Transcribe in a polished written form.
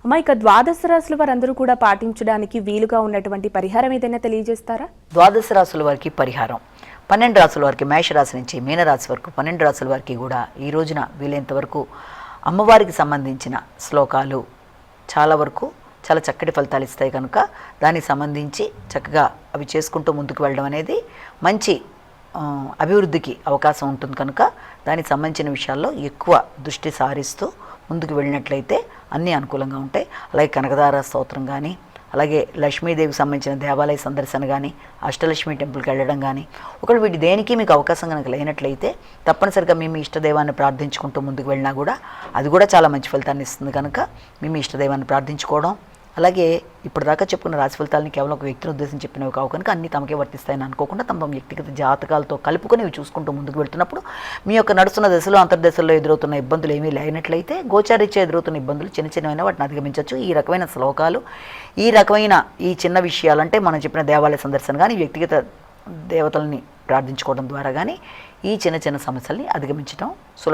అమ్మా, ఇక ద్వాదశ రాశుల వారందరూ కూడా పాటించడానికి వీలుగా ఉన్నటువంటి పరిహారం ఏదైనా తెలియజేస్తారా? ద్వాదశ రాశుల వారికి పరిహారం 12 రాశుల వారికి, మేషరాశి నుంచి మీనరాశి వరకు 12 రాశుల వారికి కూడా ఈ రోజున వీలైనంత వరకు అమ్మవారికి సంబంధించిన శ్లోకాలు చాలా వరకు చాలా చక్కటి ఫలితాలు ఇస్తాయి కనుక దానికి సంబంధించి చక్కగా అవి చేసుకుంటూ ముందుకు వెళ్ళడం అనేది మంచి అభివృద్ధికి అవకాశం ఉంటుంది కనుక దానికి సంబంధించిన విషయాల్లో ఎక్కువ దృష్టి సారిస్తూ ముందుకు వెళ్ళినట్లయితే అన్నీ అనుకూలంగా ఉంటాయి. అలాగే కనకదార స్తోత్రం కానీ, అలాగే లక్ష్మీదేవికి సంబంధించిన దేవాలయ సందర్శన కానీ, అష్టలక్ష్మి టెంపుల్కి వెళ్ళడం కానీ, ఒకవేళ వీటి దేనికి మీకు అవకాశం కనుక లేనట్లయితే తప్పనిసరిగా మీ ఇష్టదైవాన్ని ప్రార్థించుకుంటూ ముందుకు వెళ్ళినా కూడా అది కూడా చాలా మంచి ఫలితాన్ని ఇస్తుంది కనుక మీ ఇష్టదైవాన్ని ప్రార్థించుకోవడం. అలాగే ఇప్పుడు దాకా చెప్పుకున్న రాశి ఫలితాలని కేవలం ఒక వ్యక్తిని ఉద్దేశం చెప్పినవి కావు కనుక అన్నీ తమకే వర్తిస్తాయని అనుకోకుండా తమ వ్యక్తిగత జాతకాలతో కలుపుకొని ఇవి చూసుకుంటూ ముందుకు వెళ్తున్నప్పుడు మీ యొక్క నడుస్తున్న దశలో అంతర్దశలో ఎదురవుతున్న ఇబ్బందులు ఏమీ లేనట్లయితే గోచారీత్యా ఎదురవుతున్న ఇబ్బందులు చిన్న చిన్నవైనా వాటిని అధిగమించవచ్చు. ఈ రకమైన శ్లోకాలు, ఈ రకమైన ఈ చిన్న విషయాలంటే మనం చెప్పిన దేవాలయ సందర్శన కానీ, వ్యక్తిగత దేవతల్ని ప్రార్థించుకోవడం ద్వారా కానీ ఈ చిన్న చిన్న సమస్యల్ని అధిగమించడం సులభం.